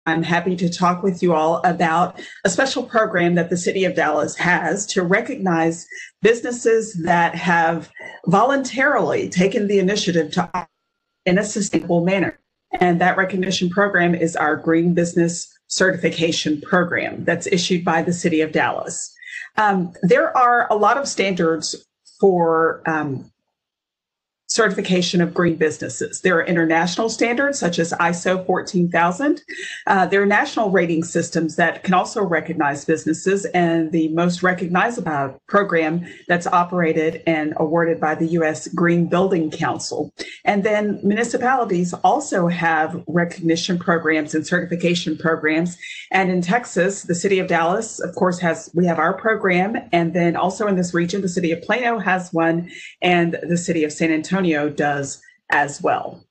I'm happy to talk with you all about a special program that the City of Dallas has to recognize businesses that have voluntarily taken the initiative to operate in a sustainable manner. And that recognition program is our Green Business Certification Program that's issued by the City of Dallas. There are a lot of standards for certification of green businesses. There are international standards such as ISO 14000. There are national rating systems that can also recognize businesses, and the most recognizable program that's operated and awarded by the U.S. Green Building Council. And then municipalities also have recognition programs and certification programs. And in Texas, the City of Dallas, of course, we have our program. And then also in this region, the City of Plano has one, and the City of San Antonio does as well.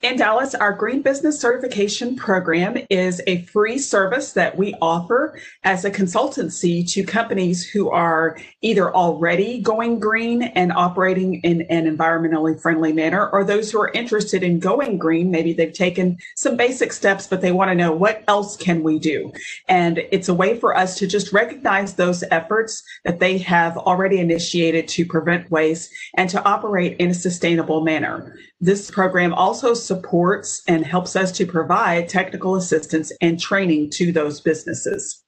In Dallas, our Green Business Certification Program is a free service that we offer as a consultancy to companies who are either already going green and operating in an environmentally friendly manner, or those who are interested in going green. Maybe they've taken some basic steps, but they want to know what else can we do. And it's a way for us to just recognize those efforts that they have already initiated to prevent waste and to operate in a sustainable manner. This program also supports and helps us to provide technical assistance and training to those businesses.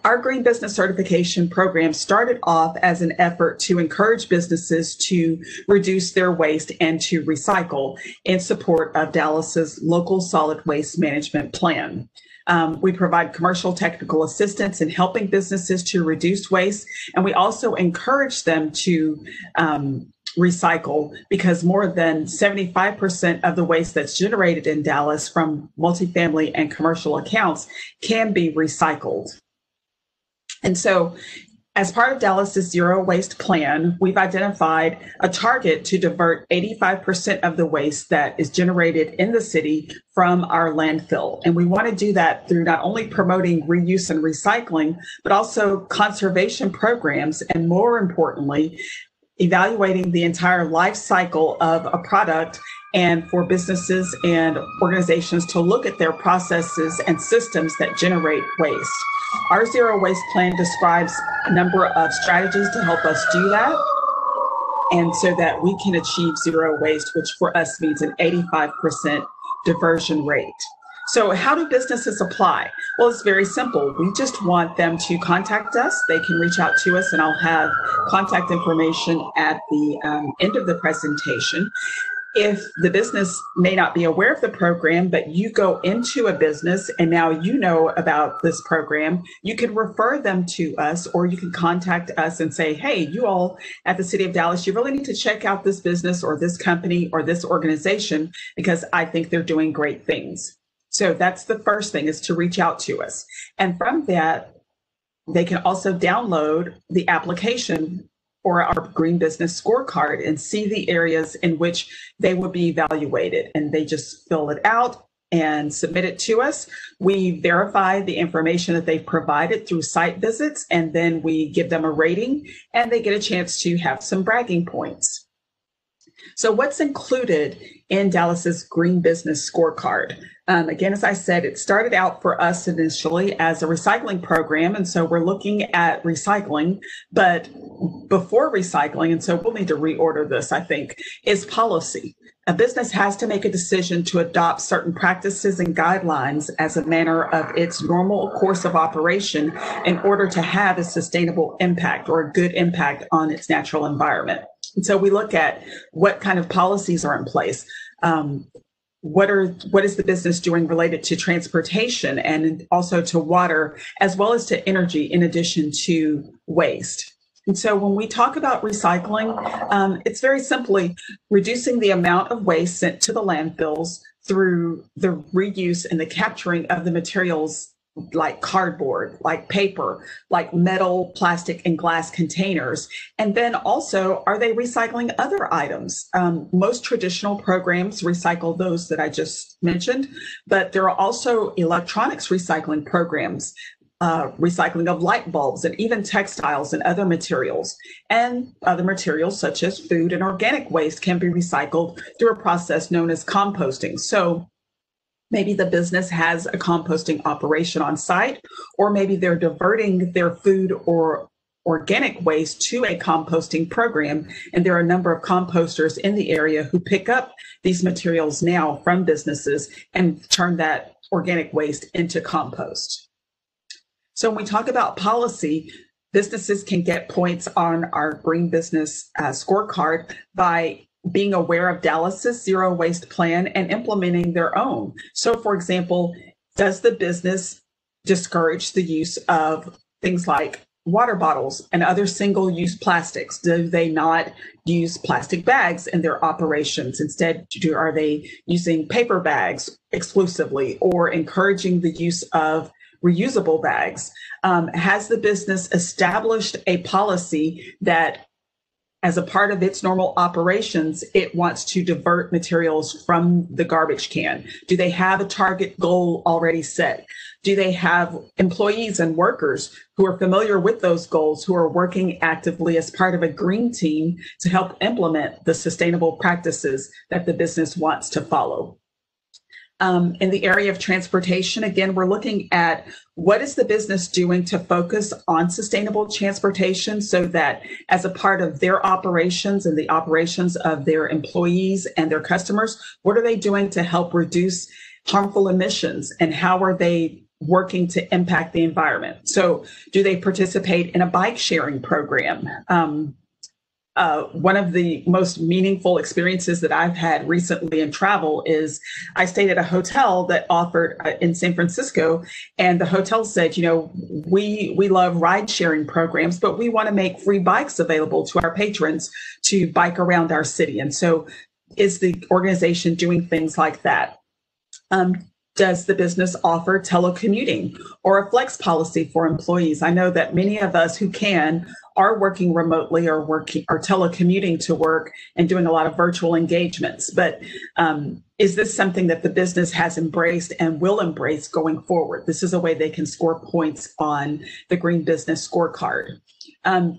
Our Green Business Certification Program started off as an effort to encourage businesses to reduce their waste and to recycle in support of Dallas's local solid waste management plan. We provide commercial technical assistance in helping businesses to reduce waste, and we also encourage them to recycle, because more than 75% of the waste that's generated in Dallas from multifamily and commercial accounts can be recycled. And so, as part of Dallas's zero waste plan, we've identified a target to divert 85% of the waste that is generated in the city from our landfill. And we want to do that through not only promoting reuse and recycling, but also conservation programs, and more importantly, evaluating the entire life cycle of a product, and for businesses and organizations to look at their processes and systems that generate waste. Our zero waste plan describes a number of strategies to help us do that, and so that we can achieve zero waste, which for us means an 85% diversion rate. So how do businesses apply? Well, it's very simple. We just want them to contact us. They can reach out to us, and I'll have contact information at the end of the presentation. If the business may not be aware of the program, but you go into a business and now you know about this program, you can refer them to us, or you can contact us and say, hey, you all at the City of Dallas, you really need to check out this business or this company or this organization, because I think they're doing great things. So that's the first thing, is to reach out to us. And from that, they can also download the application or our Green Business Scorecard and see the areas in which they will be evaluated. And they just fill it out and submit it to us. We verify the information that they've provided through site visits, and then we give them a rating, and they get a chance to have some bragging points. So what's included in Dallas's Green Business Scorecard? Again, as I said, it started out for us initially as a recycling program. And so we're looking at recycling, but before recycling, and so we'll need to reorder this, I think, is policy. A business has to make a decision to adopt certain practices and guidelines as a manner of its normal course of operation in order to have a sustainable impact or a good impact on its natural environment. And so we look at what kind of policies are in place. What is the business doing related to transportation and also to water, as well as to energy, in addition to waste? And so when we talk about recycling, it's very simply reducing the amount of waste sent to the landfills through the reuse and the capturing of the materials like cardboard, like paper, like metal, plastic, and glass containers. And then also, are they recycling other items? Most traditional programs recycle those that I just mentioned, but there are also electronics recycling programs, recycling of light bulbs and even textiles and other materials. And other materials such as food and organic waste can be recycled through a process known as composting. So Maybe the business has a composting operation on site, or maybe they're diverting their food or organic waste to a composting program. And there are a number of composters in the area who pick up these materials now from businesses and turn that organic waste into compost. So when we talk about policy, businesses can get points on our Green Business Scorecard by being aware of Dallas's zero waste plan and implementing their own. So, for example, does the business discourage the use of things like water bottles and other single-use plastics? Do they not use plastic bags in their operations? Instead, are they using paper bags exclusively, or encouraging the use of reusable bags? Has the business established a policy that, as a part of its normal operations, it wants to divert materials from the garbage can? Do they have a target goal already set? Do they have employees and workers who are familiar with those goals, who are working actively as part of a green team to help implement the sustainable practices that the business wants to follow? In the area of transportation, again, we're looking at what is the business doing to focus on sustainable transportation, so that as a part of their operations and the operations of their employees and their customers, what are they doing to help reduce harmful emissions, and how are they working to impact the environment? So do they participate in a bike sharing program? One of the most meaningful experiences that I've had recently in travel is I stayed at a hotel that offered in San Francisco, and the hotel said, we love ride sharing programs, but we want to make free bikes available to our patrons to bike around our city. And so is the organization doing things like that? Does the business offer telecommuting or a flex policy for employees? I know that many of us who can are working remotely or telecommuting to work and doing a lot of virtual engagements. But is this something that the business has embraced and will embrace going forward? This is a way they can score points on the Green Business Scorecard.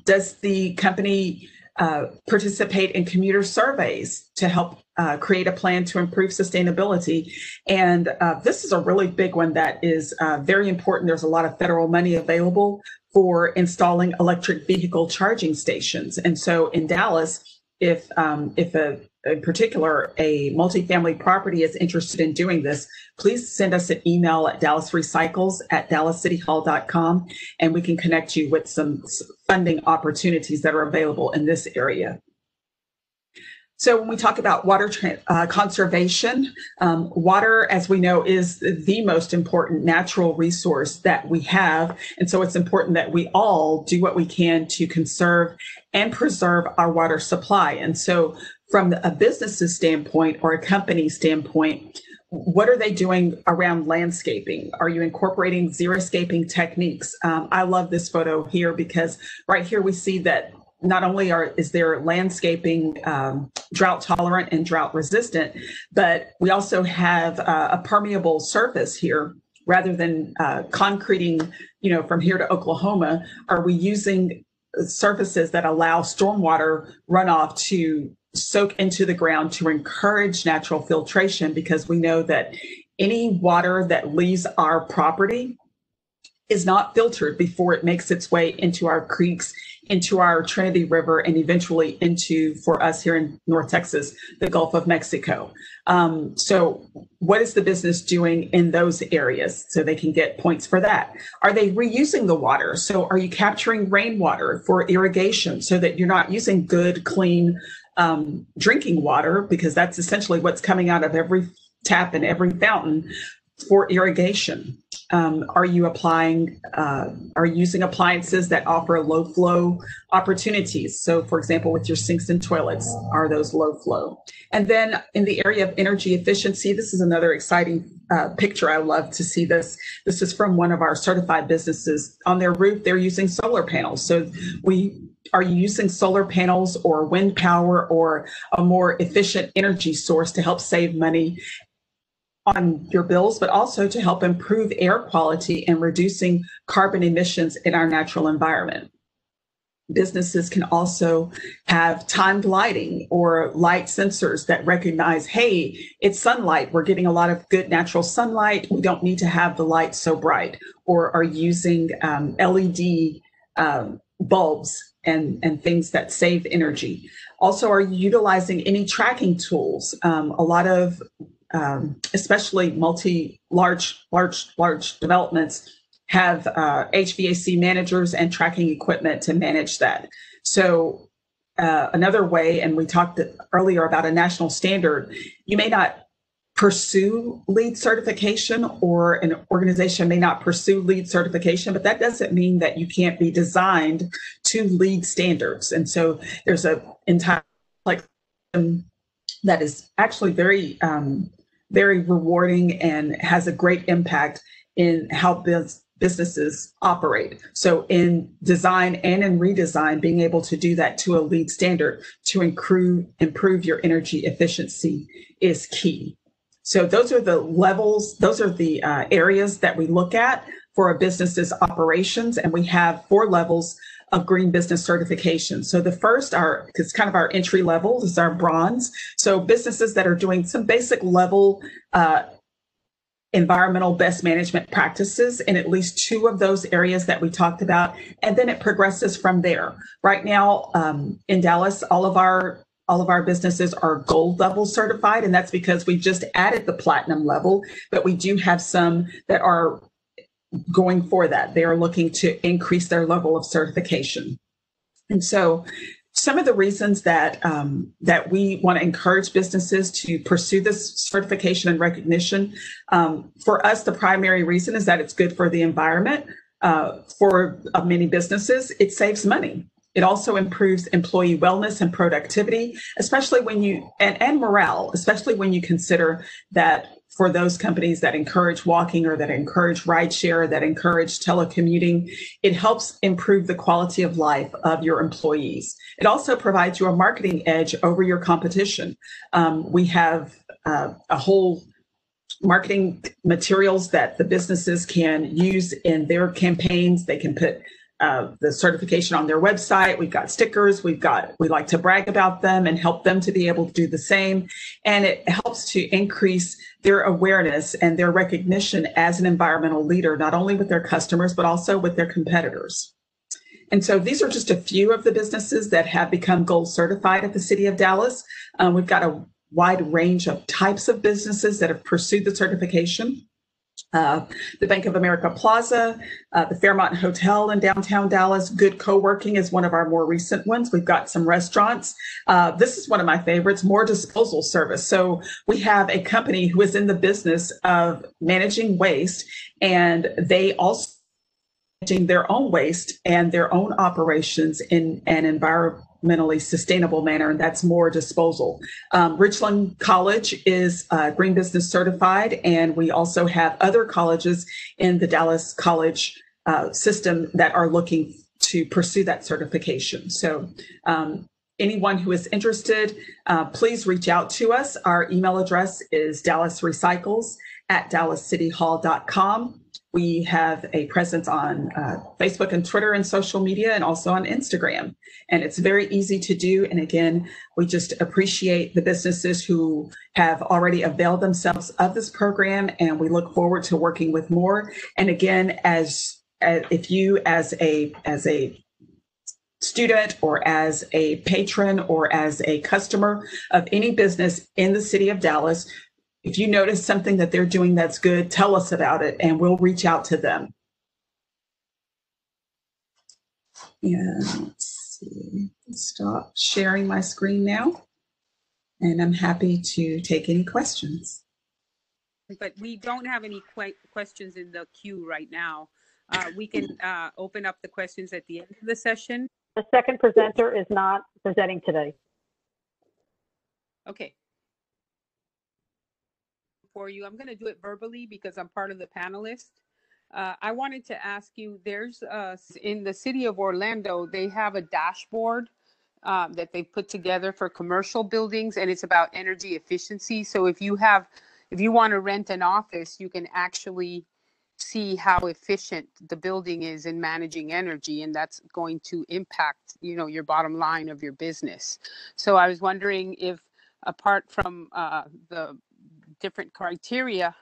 Does the company participate in commuter surveys to help create a plan to improve sustainability? And this is a really big one that is very important. There's a lot of federal money available for installing electric vehicle charging stations. And so in Dallas, if in particular a multifamily property is interested in doing this, please send us an email at dallasrecycles@dallascityhall.com, and we can connect you with some funding opportunities that are available in this area. So when we talk about water conservation, water, as we know, is the most important natural resource that we have. And so it's important that we all do what we can to conserve and preserve our water supply. And so from a business's standpoint or a company standpoint, what are they doing around landscaping? Are you incorporating xeriscaping techniques? I love this photo here because right here we see that not only is there landscaping drought tolerant and drought resistant, but we also have a permeable surface here. Rather than concreting, from here to Oklahoma, are we using surfaces that allow stormwater runoff to soak into the ground to encourage natural filtration? Because we know that any water that leaves our property is not filtered before it makes its way into our creeks, into our Trinity River, and eventually into, for us here in North Texas, the Gulf of Mexico. So what is the business doing in those areas so they can get points for that? Are they reusing the water? So are you capturing rainwater for irrigation so that you're not using good, clean drinking water, because that's essentially what's coming out of every tap and every fountain, for irrigation? Are you using appliances that offer low flow opportunities? So for example, with your sinks and toilets, are those low flow? And then in the area of energy efficiency, this is another exciting picture. I love to see this. This is from one of our certified businesses. On their roof, they're using solar panels. So are you using solar panels or wind power or a more efficient energy source to help save money on your bills, but also to help improve air quality and reducing carbon emissions in our natural environment? businesses can also have timed lighting or light sensors that recognize, hey, it's sunlight. We're getting a lot of good natural sunlight. We don't need to have the light so bright, or are using LED bulbs and things that save energy. Also, are utilizing any tracking tools. A lot of, especially large developments have HVAC managers and tracking equipment to manage that. So another way, and we talked earlier about a national standard, you may not pursue LEED certification, or an organization may not pursue LEED certification, but that doesn't mean that you can't be designed to LEED standards. And so there's an entire that is actually very, very rewarding and has a great impact in how businesses operate. So in design and in redesign, being able to do that to a LEED standard to improve your energy efficiency is key. So those are the levels, those are the areas that we look at for a business's operations. And we have 4 levels of green business certification. So the first is kind of our entry level, is our bronze. So businesses that are doing some basic level environmental best management practices in at least 2 of those areas that we talked about. And then it progresses from there. Right now in Dallas, all of our businesses are gold level certified, and that's because we just added the platinum level, but we do have some that are going for that. They are looking to increase their level of certification. And so some of the reasons that we want to encourage businesses to pursue this certification and recognition, for us, the primary reason is that it's good for the environment. For many businesses, it saves money. It also improves employee wellness and productivity, especially when and morale, especially when you consider that for those companies that encourage walking, or that encourage rideshare, that encourage telecommuting, it helps improve the quality of life of your employees. It also provides you a marketing edge over your competition. We have a whole marketing materials that the businesses can use in their campaigns. They can put the certification on their website. We've got stickers. We like to brag about them and help them to be able to do the same. And it helps to increase their awareness and their recognition as an environmental leader, not only with their customers, but also with their competitors. And so these are just a few of the businesses that have become gold certified at the City of Dallas. We've got a wide range of types of businesses that have pursued the certification. The Bank of America Plaza, the Fairmont Hotel in downtown Dallas. Good Co-working is one of our more recent ones. We've got some restaurants. This is one of my favorites, More Disposal Service. So we have a company who is in the business of managing waste, and they also managing their own waste and their own operations in an environmentally sustainable manner, and that's More Disposal. Richland College is Green Business certified, and we also have other colleges in the Dallas College system that are looking to pursue that certification. So anyone who is interested, please reach out to us. Our email address is dallasrecycles@dallascityhall.com. We have a presence on Facebook and Twitter and social media, and also on Instagram. And it's very easy to do. And again, we just appreciate the businesses who have already availed themselves of this program, and we look forward to working with more. And again, if you as a student, or as a patron, or as a customer of any business in the City of Dallas, if you notice something that they're doing that's good, tell us about it, and we'll reach out to them. And let's see, stop sharing my screen now. And I'm happy to take any questions. But we don't have any questions in the queue right now. We can open up the questions at the end of the session. The second presenter is not presenting today. Okay. For you, I'm going to do it verbally because I'm part of the panelists. I wanted to ask you, there's in the city of Orlando, they have a dashboard that they put together for commercial buildings, and it's about energy efficiency. So if you want to rent an office, you can actually see how efficient the building is in managing energy, and that's going to impact, your bottom line of your business. So I was wondering if, apart from the different criteria,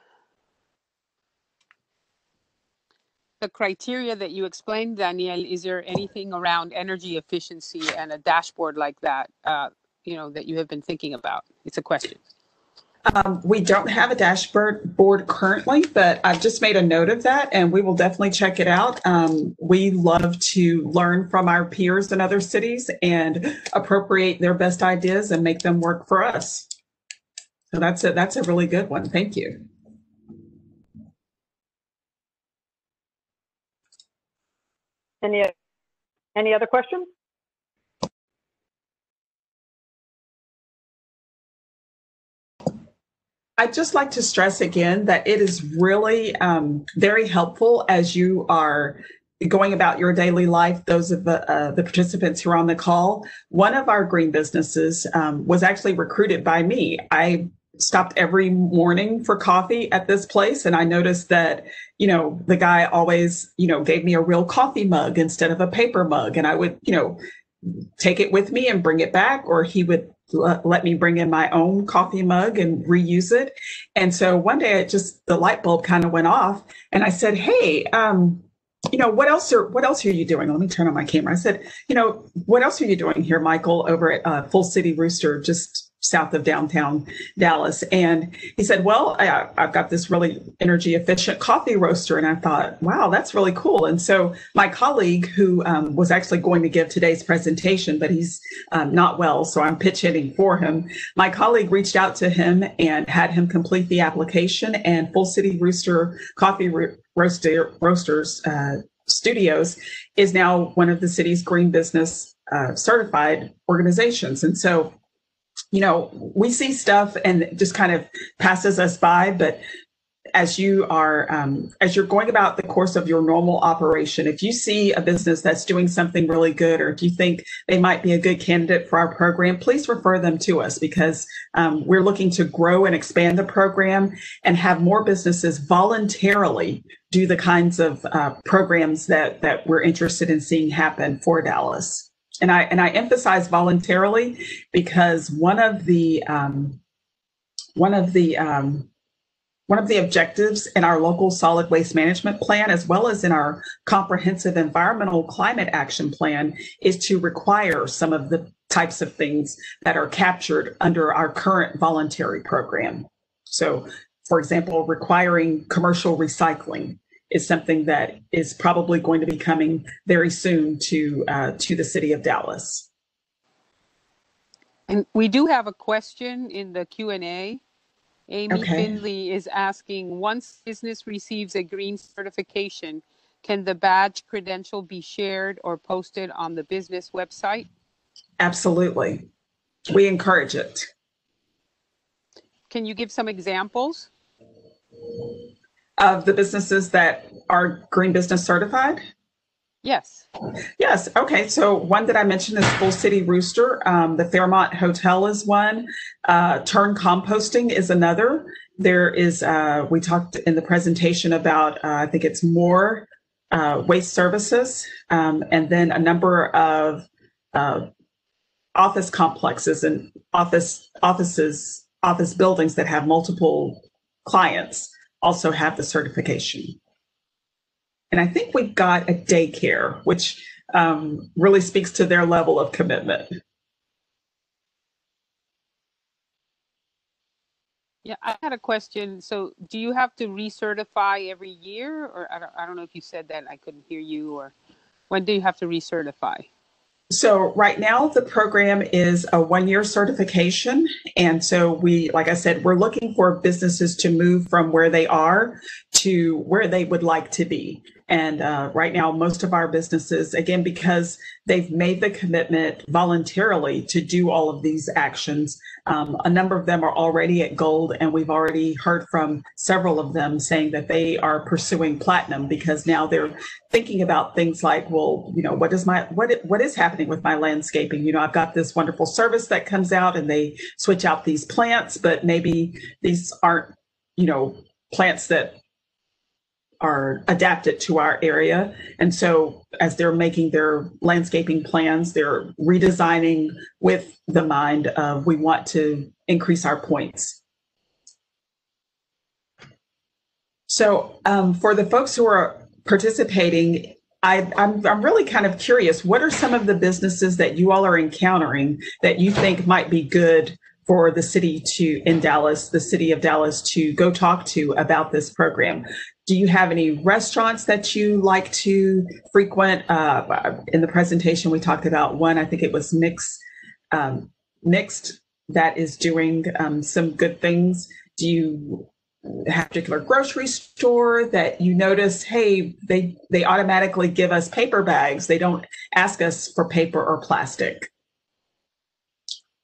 that you explained, Danielle, is there anything around energy efficiency and a dashboard like that, that you have been thinking about? It's a question. We don't have a dashboard board currently, but I've just made a note of that, and we will definitely check it out. We love to learn from our peers in other cities and appropriate their best ideas and make them work for us. So that's a really good one. Thank you. Any other questions? I'd just like to stress again that it is really very helpful as you are going about your daily life. Those of the participants who are on the call, one of our green businesses was actually recruited by me. I stopped every morning for coffee at this place, and I noticed that, the guy always, gave me a real coffee mug instead of a paper mug, and I would, take it with me and bring it back, or he would let me bring in my own coffee mug and reuse it. And so one day the light bulb kind of went off, and I said, hey, what else are you doing? Let me turn on my camera. I said, what else are you doing here, Michael, over at Full City Rooster, just south of downtown Dallas? And he said, well, I've got this really energy efficient coffee roaster. And I thought, wow, that's really cool. And so my colleague, who was actually going to give today's presentation, but he's not well, so I'm pitch hitting for him. My colleague reached out to him and had him complete the application, and Full City Rooster Coffee Roasters Studios is now one of the city's green business certified organizations. And so, we see stuff and it just kind of passes us by, but as you're going about the course of your normal operation, if you see a business that's doing something really good, or if you think they might be a good candidate for our program, please refer them to us, because we're looking to grow and expand the program and have more businesses voluntarily do the kinds of programs that we're interested in seeing happen for Dallas. And I emphasize voluntarily because one of the objectives in our local solid waste management plan, as well as in our comprehensive environmental climate action plan, is to require some of the types of things that are captured under our current voluntary program. So, for example, requiring commercial recycling is something that is probably going to be coming very soon to the city of Dallas. And we do have a question in the Q&A. Amy Finley is asking, once business receives a green certification, can the badge credential be shared or posted on the business website? Absolutely. We encourage it. Can you give some examples of the businesses that are green business certified? Yes. Yes. Okay. So one that I mentioned is Full City Rooster. The Fairmont Hotel is one. Turn Composting is another. There is, we talked in the presentation about, I think it's more waste services, and then a number of office complexes and office buildings that have multiple clients also have the certification. And I think we've got a daycare, which really speaks to their level of commitment. Yeah, I had a question. So do you have to recertify every year? Or I don't know if you said that, I couldn't hear you. Or when do you have to recertify? So right now the program is a 1-year certification. And so like I said, we're looking for businesses to move from where they are to where they would like to be. And right now, most of our businesses, again, because they've made the commitment voluntarily to do all of these actions, a number of them are already at gold, and we've already heard from several of them saying that they are pursuing platinum because now they're thinking about things like, well, what is happening with my landscaping? I've got this wonderful service that comes out and they switch out these plants, but maybe these aren't, plants that are adapted to our area. And so as they're making their landscaping plans, they're redesigning with the mind of we want to increase our points. So for the folks who are participating, I'm really kind of curious, what are some of the businesses that you all are encountering that you think might be good for the city the city of Dallas to go talk to about this program? Do you have any restaurants that you like to frequent? In the presentation, we talked about one, I think it was Mixed, that is doing some good things. Do you have a particular grocery store that you notice, hey, they automatically give us paper bags. They don't ask us for paper or plastic.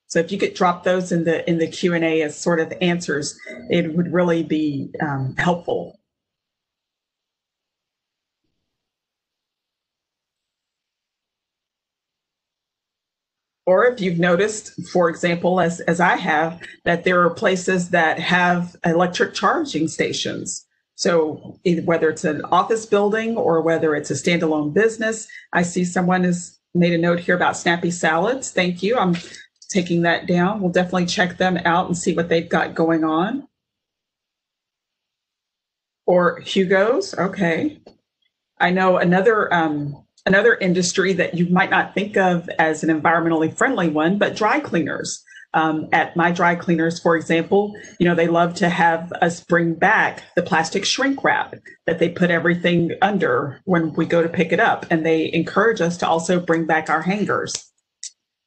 So if you could drop those in the Q&A as sort of answers, it would really be helpful. Or if you've noticed, for example, as I have, that there are places that have electric charging stations. So whether it's an office building or whether it's a standalone business, I see someone has made a note here about Snappy Salads. Thank you. I'm taking that down. We'll definitely check them out and see what they've got going on. Or Hugo's. Okay. I know another industry that you might not think of as an environmentally friendly one, but dry cleaners. At my dry cleaners, for example, they love to have us bring back the plastic shrink wrap that they put everything under when we go to pick it up. And they encourage us to also bring back our hangers.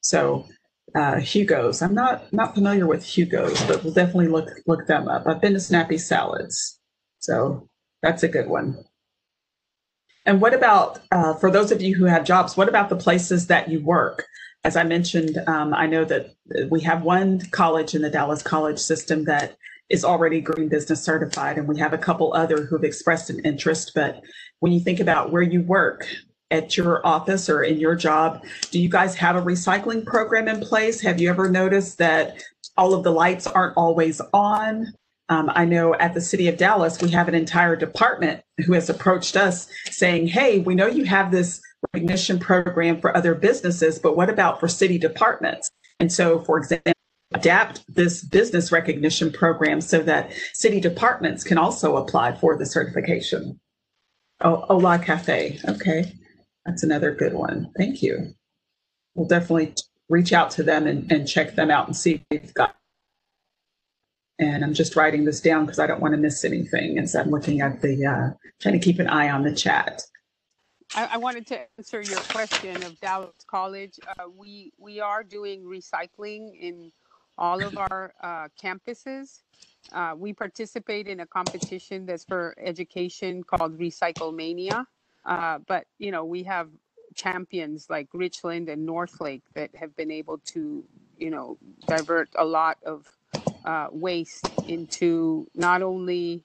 So Hugo's, I'm not familiar with Hugo's, but we'll definitely look them up. I've been to Snappy Salads. So that's a good one. And what about, for those of you who have jobs, what about the places that you work? As I mentioned, I know that we have one college in the Dallas college system that is already Green Business certified, and we have a couple other who've expressed an interest. But when you think about where you work at your office or in your job, do you guys have a recycling program in place? Have you ever noticed that all of the lights aren't always on? I know at the City of Dallas, we have an entire department who has approached us saying, hey, we know you have this recognition program for other businesses, but what about for city departments? And so, for example, adapt this business recognition program so that city departments can also apply for the certification. Oh, Hola Cafe. Okay, that's another good one. Thank you. We'll definitely reach out to them and check them out and see if they've got. And I'm just writing this down because I don't want to miss anything as I'm looking at the, trying to keep an eye on the chat. I wanted to answer your question of Dallas College. We are doing recycling in all of our campuses. We participate in a competition that's for education called Recycle Mania. But, we have champions like Richland and Northlake that have been able to, divert a lot of waste into not only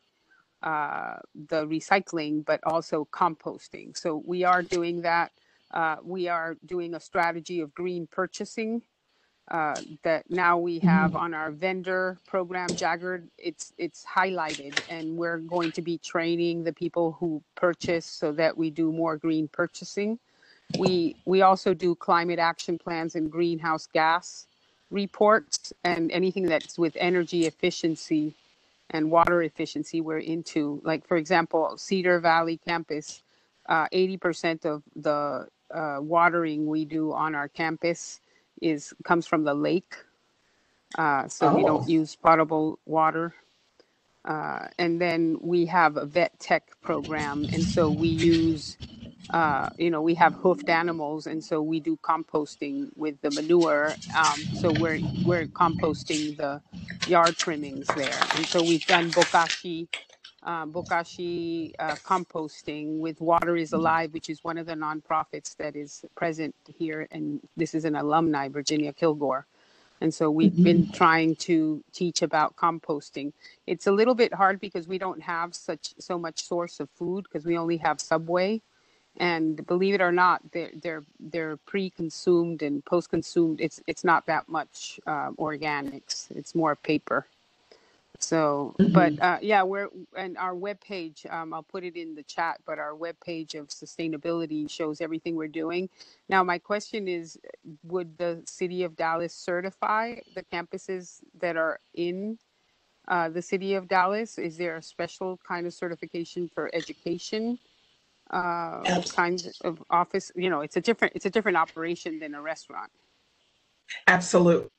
the recycling, but also composting. So we are doing that. We are doing a strategy of green purchasing that now we have on our vendor program, Jaggard. It's highlighted, and we're going to be training the people who purchase so that we do more green purchasing. We also do climate action plans and greenhouse gas reports, and anything that's with energy efficiency and water efficiency we're into. Like, for example, Cedar Valley campus, 80% of the watering we do on our campus comes from the lake. So we don't use potable water. And then we have a vet tech program. And so we use, we have hoofed animals. And so we do composting with the manure. So we're composting the yard trimmings there. And so we've done bokashi composting with Water is Alive, which is one of the nonprofits that is present here. And this is an alumni, Virginia Kilgore. And so we've been trying to teach about composting. It's a little bit hard because we don't have so much source of food because we only have Subway. And believe it or not, they're pre-consumed and post-consumed. It's not that much organics. It's more paper. So, but Mhm. yeah, and our webpage, I'll put it in the chat, but our webpage of sustainability shows everything we're doing. Now, my question is, would the city of Dallas certify the campuses that are in the city of Dallas? Is there a special kind of certification for education Abs- kind of office? You know, it's a different operation than a restaurant. Absolutely.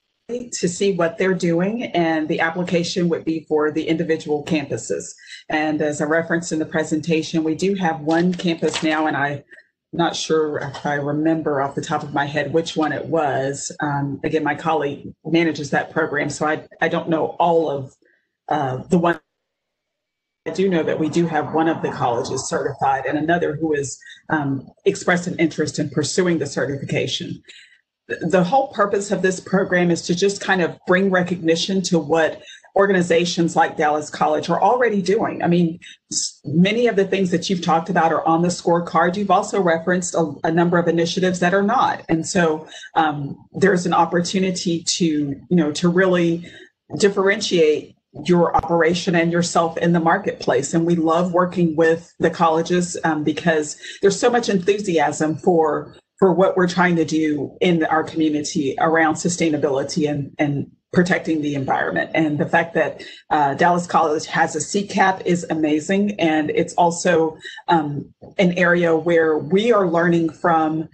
To see what they're doing, and the application would be for the individual campuses. And as I referenced in the presentation, we do have one campus now, and I'm not sure if I remember off the top of my head which one it was. Again, my colleague manages that program, so I don't know all of the one. I do know that we do have one of the colleges certified and another who has expressed an interest in pursuing the certification. The whole purpose of this program is to just kind of bring recognition to what organizations like Dallas College are already doing. I mean, many of the things that you've talked about are on the scorecard. You've also referenced a number of initiatives that are not. And so there's an opportunity to really differentiate your operation and yourself in the marketplace. And we love working with the colleges because there's so much enthusiasm for what we're trying to do in our community around sustainability and protecting the environment. And the fact that Dallas College has a CCAP is amazing. And it's also an area where we, the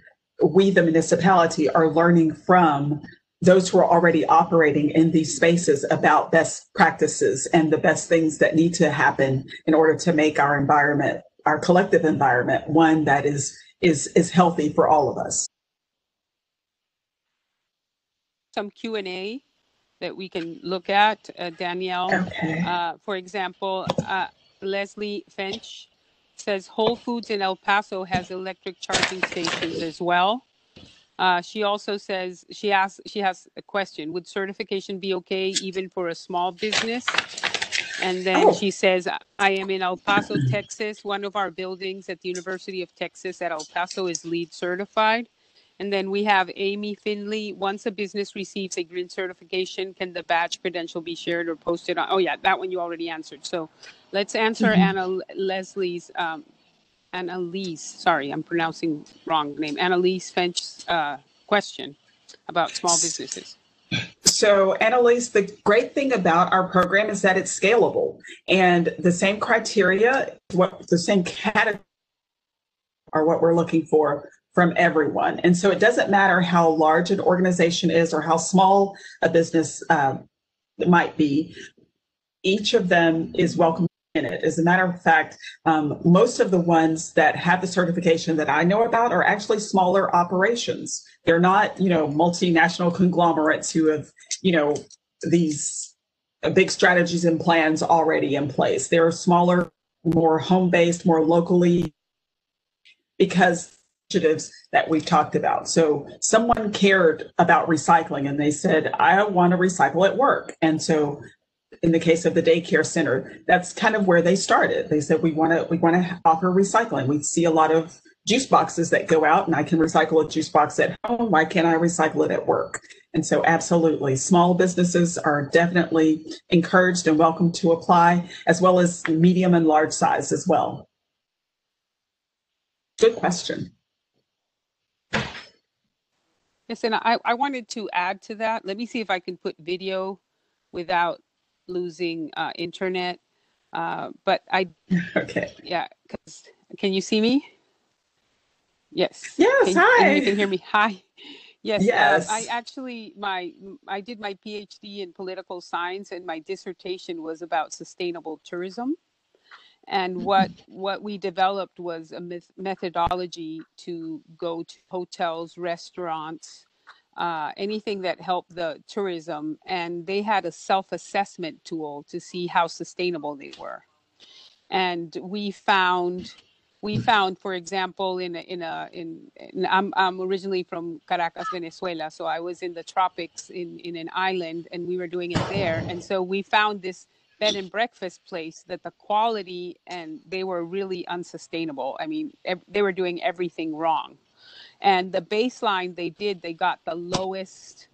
municipality, are learning from those who are already operating in these spaces about best practices and the best things that need to happen in order to make our environment, our collective environment, one that is healthy for all of us. Some Q&A that we can look at, Danielle. Okay. For example, Leslie Finch says Whole Foods in El Paso has electric charging stations as well. She also says, she has a question: would certification be okay even for a small business? And then she says, I am in El Paso, Texas. One of our buildings at the University of Texas at El Paso is LEED certified. And then we have Amy Finley. Once a business receives a green certification, can the badge credential be shared or posted on? Oh yeah, that one you already answered. So let's answer Annalise, sorry, I'm pronouncing wrong name, Annalise Finch's question about small businesses. So, Annalise, the great thing about our program is that it's scalable, and the same criteria, the same category are what we're looking for from everyone. And so it doesn't matter how large an organization is or how small a business might be, each of them is welcome in it. As a matter of fact, most of the ones that have the certification that I know about are actually smaller operations. They're not, multinational conglomerates who have, these big strategies and plans already in place. They're smaller, more home-based, more locally, because initiatives that we've talked about. So someone cared about recycling and they said, I want to recycle at work. And so in the case of the daycare center, that's kind of where they started. They said, we want to offer recycling. We see a lot of juice boxes that go out, and I can recycle a juice box at home. Why can't I recycle it at work? And so absolutely, small businesses are definitely encouraged and welcome to apply, as well as medium and large size as well. Good question. Yes, and I wanted to add to that. Let me see if I can put video without losing internet. But Okay. Yeah, because can you see me? Yes. Yes. Hi. And you can hear me. Hi. Yes. Yes. I actually I did my PhD in political science, and my dissertation was about sustainable tourism. And what we developed was a methodology to go to hotels, restaurants, anything that helped the tourism. And they had a self-assessment tool to see how sustainable they were. And we found, for example, I'm originally from Caracas, Venezuela. So I was in the tropics in an island, and we were doing it there. And so we found this bed and breakfast place that the quality, and they were really unsustainable. I mean, they were doing everything wrong. And the baseline they got the lowest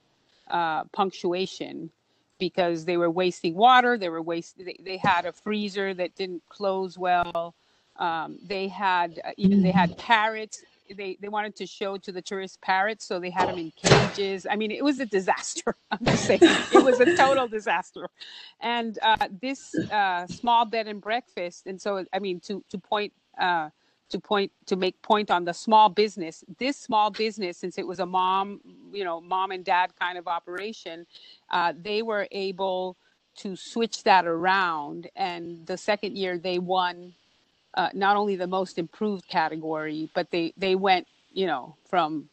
punctuation, because they were wasting water. They had a freezer that didn't close well. They had parrots. They wanted to show to the tourists parrots, so they had them in cages. I mean, it was a disaster. I'm just saying, it was a total disaster. And this small bed and breakfast, and so I mean, to make point on the small business. This small business, since it was a mom and dad kind of operation, they were able to switch that around. And the second year, they won not only the most improved category, but they went, from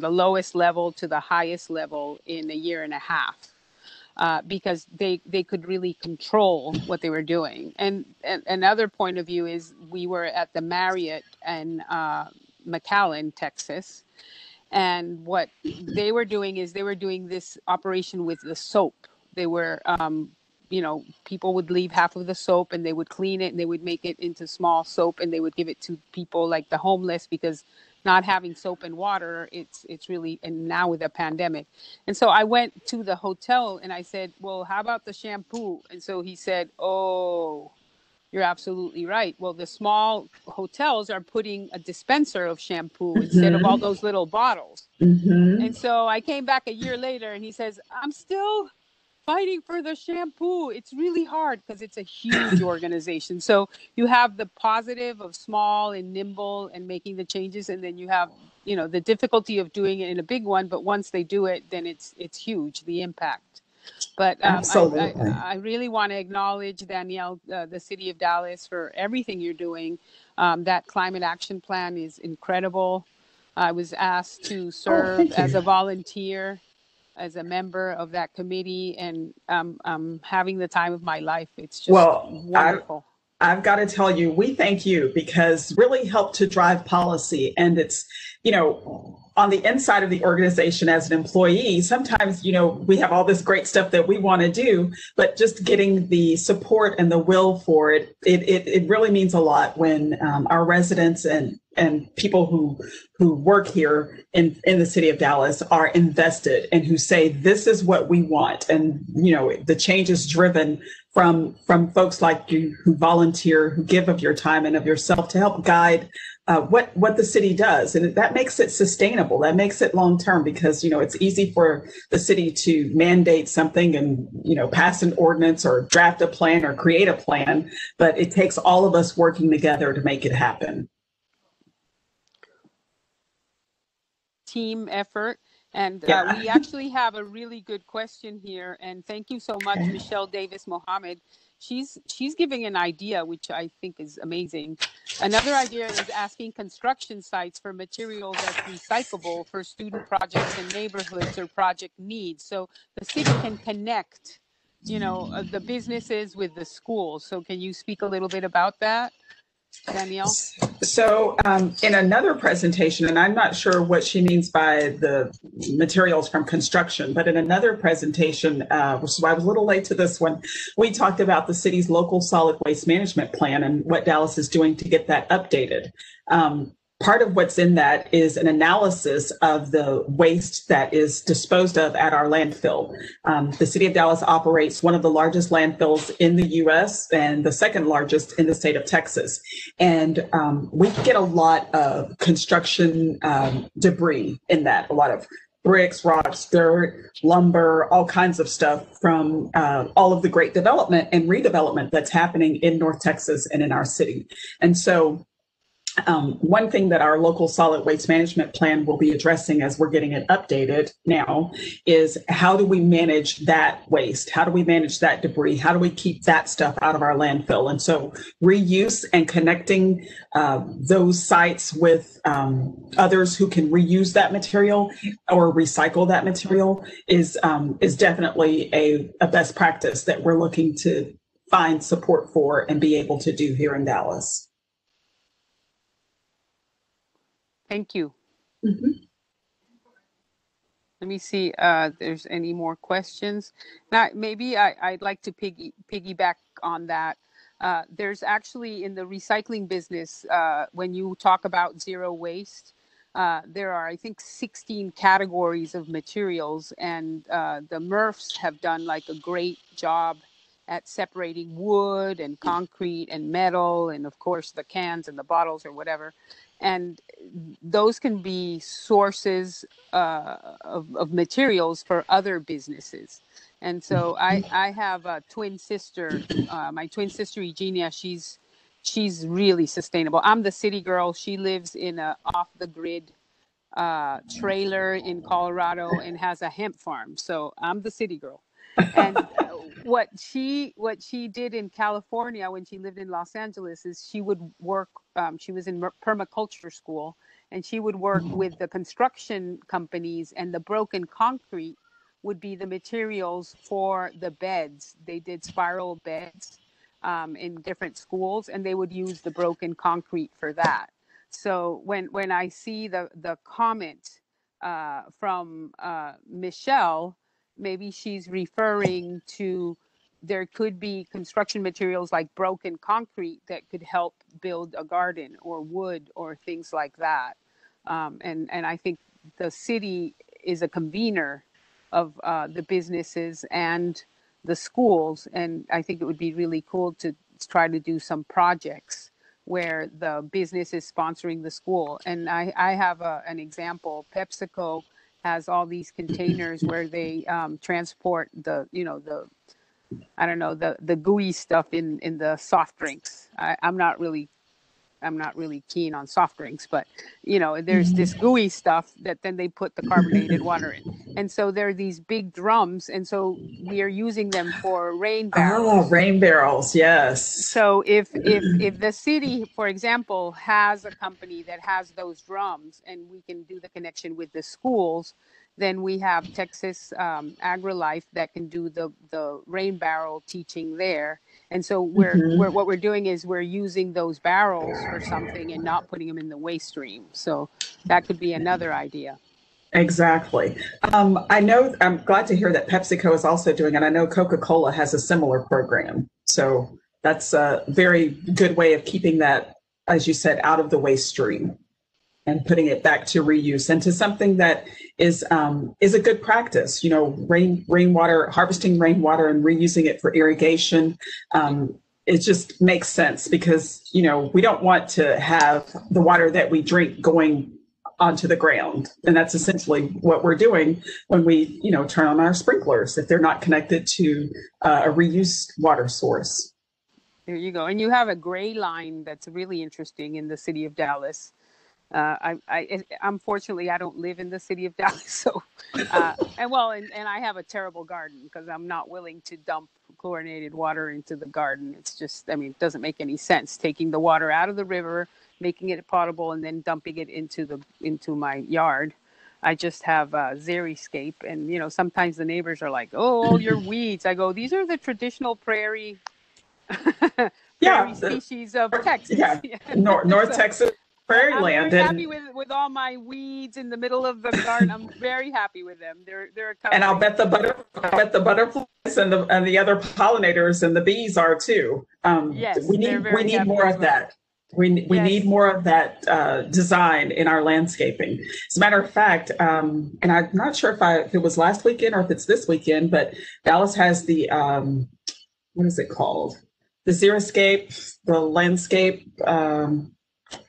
the lowest level to the highest level in a year and a half, because they could really control what they were doing. And another point of view is we were at the Marriott in McAllen, Texas. And what they were doing is they were doing this operation with the soap. They were, people would leave half of the soap and they would clean it and they would make it into small soap and they would give it to people like the homeless, because not having soap and water, it's really, and now with the pandemic. And so I went to the hotel and I said, well, how about the shampoo? And so he said, oh, you're absolutely right. Well, the small hotels are putting a dispenser of shampoo instead of all those little bottles. And so I came back a year later and he says, I'm still fighting for the shampoo. It's really hard because it's a huge organization. So you have the positive of small and nimble and making the changes, and then you have, the difficulty of doing it in a big one. But once they do it, then it's huge, the impact. But I really want to acknowledge, Danielle, the city of Dallas, for everything you're doing. That climate action plan is incredible. I was asked to serve as a volunteer, as a member of that committee, and I'm having the time of my life. It's just wonderful. I've got to tell you, we thank you, because really helped to drive policy. And it's, on the inside of the organization as an employee, sometimes, we have all this great stuff that we want to do, but just getting the support and the will for it, it really means a lot when our residents and people who work here in the city of Dallas are invested and who say, this is what we want. And, the change is driven from folks like you who volunteer, who give of your time and of yourself to help guide what the city does. And that makes it sustainable. That makes it long term, because, it's easy for the city to mandate something and, pass an ordinance or draft a plan or create a plan. But it takes all of us working together to make it happen. Team effort. And we actually have a really good question here. And thank you so much, Michelle Davis Mohammed. She's giving an idea, which I think is amazing. Another idea is asking construction sites for materials that's recyclable for student projects and neighborhoods or project needs. So the city can connect, the businesses with the schools. So can you speak a little bit about that, Danielle? So in another presentation, and I'm not sure what she means by the materials from construction, but in another presentation, which is why I was a little late to this one, we talked about the city's local solid waste management plan and what Dallas is doing to get that updated. Part of what's in that is an analysis of the waste that is disposed of at our landfill. The city of Dallas operates one of the largest landfills in the U.S. and the second largest in the state of Texas. And we get a lot of construction debris in that, a lot of bricks, rocks, dirt, lumber, all kinds of stuff from all of the great development and redevelopment that's happening in North Texas and in our city. And so one thing that our local solid waste management plan will be addressing as we're getting it updated now is, how do we manage that waste? How do we manage that debris? How do we keep that stuff out of our landfill? And so reuse and connecting those sites with others who can reuse that material or recycle that material is definitely a best practice that we're looking to find support for and be able to do here in Dallas. Thank you. Let me see if there's any more questions. Now, maybe I'd like to piggyback on that. There's actually, in the recycling business, when you talk about zero waste, there are, I think, 16 categories of materials, and the MRFs have done like a great job at separating wood and concrete and metal, and of course the cans and the bottles or whatever. And those can be sources of materials for other businesses. And so I have a twin sister, my twin sister Eugenia. She's really sustainable. I'm the city girl. She lives in a off the grid trailer in Colorado and has a hemp farm. So I'm the city girl. And what she did in California when she lived in Los Angeles is she would work. She was in permaculture school, and she would work with the construction companies, and the broken concrete would be the materials for the beds. They did spiral beds in different schools, and they would use the broken concrete for that. So when I see the comment from Michelle, maybe she's referring to there could be construction materials like broken concrete that could help build a garden, or wood, or things like that. And I think the city is a convener of the businesses and the schools. And I think it would be really cool to try to do some projects where the business is sponsoring the school. And I have an example. PepsiCo has all these containers where they transport the gooey stuff in the soft drinks. I'm not really keen on soft drinks, but there's this gooey stuff that then they put the carbonated water in. And so there are these big drums, and so we are using them for rain barrels. Oh, rain barrels, yes. So if the city, for example, has a company that has those drums, and we can do the connection with the schools, then we have Texas AgriLife that can do the rain barrel teaching there. And so what we're doing is we're using those barrels for something and not putting them in the waste stream. So that could be another idea. Exactly. I know, I'm glad to hear that PepsiCo is also doing it. I know Coca-Cola has a similar program. So that's a very good way of keeping that, as you said, out of the waste stream and putting it back to reuse and to something that is a good practice. Rainwater, harvesting rainwater and reusing it for irrigation. It just makes sense because, we don't want to have the water that we drink going onto the ground. And that's essentially what we're doing when we, turn on our sprinklers, if they're not connected to a reused water source. There you go. And you have a gray line that's really interesting in the city of Dallas. Unfortunately, I don't live in the city of Dallas, so and I have a terrible garden because I'm not willing to dump chlorinated water into the garden. It's just, it doesn't make any sense taking the water out of the river, making it potable, and then dumping it into my yard. I just have xeriscape, and sometimes the neighbors are like, "Oh, your weeds." I go, "These are the traditional prairie species of Texas." Yeah, North So, Texas prairie I'm land. very happy with all my weeds in the middle of the garden. I'm very happy with them. They're a And I'll bet the butterflies and the other pollinators and the bees are too. Yes, we need more of that. We need more of that design in our landscaping. As a matter of fact, and I'm not sure if it was last weekend or if it's this weekend, but Dallas has the what is it called? The xeriscape, the landscape.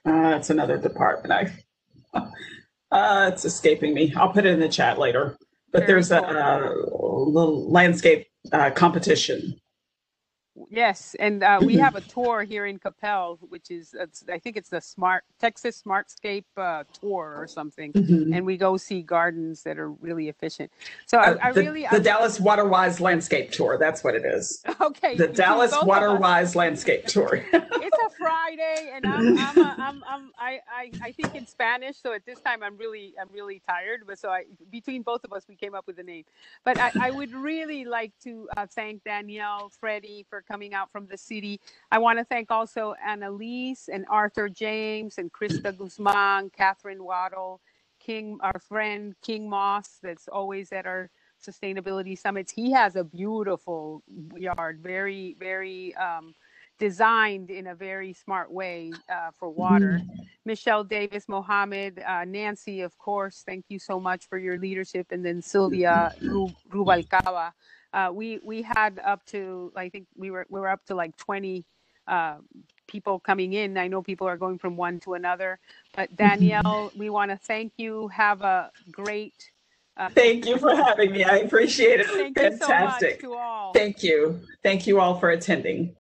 It's another department. It's escaping me. I'll put it in the chat later. But there's a little landscape competition. Yes, and we have a tour here in Capel, which is, I think it's the Texas Smartscape tour or something, and we go see gardens that are really efficient. So the Dallas Waterwise Landscape Tour. That's what it is. Okay. The Dallas Waterwise Landscape Tour. It's a Friday, and I think in Spanish. So at this time, I'm really tired. But between both of us, we came up with a name. But I would really like to thank Danielle, Freddie for coming out from the city. I want to thank also Annalise and Arthur James and Krista Guzman, Catherine Waddle, our friend King Moss, that's always at our sustainability summits. He has a beautiful yard, very, very designed in a very smart way for water. Michelle Davis Mohammed, Nancy, of course, thank you so much for your leadership. And then Sylvia Rubalcaba. We had up to, I think we were up to like 20 people coming in. I know people are going from one to another. But Danielle, we want to thank you. Have a great. Thank you for having me. I appreciate it. Thank Fantastic. you so much to all. Thank you. Thank you all for attending.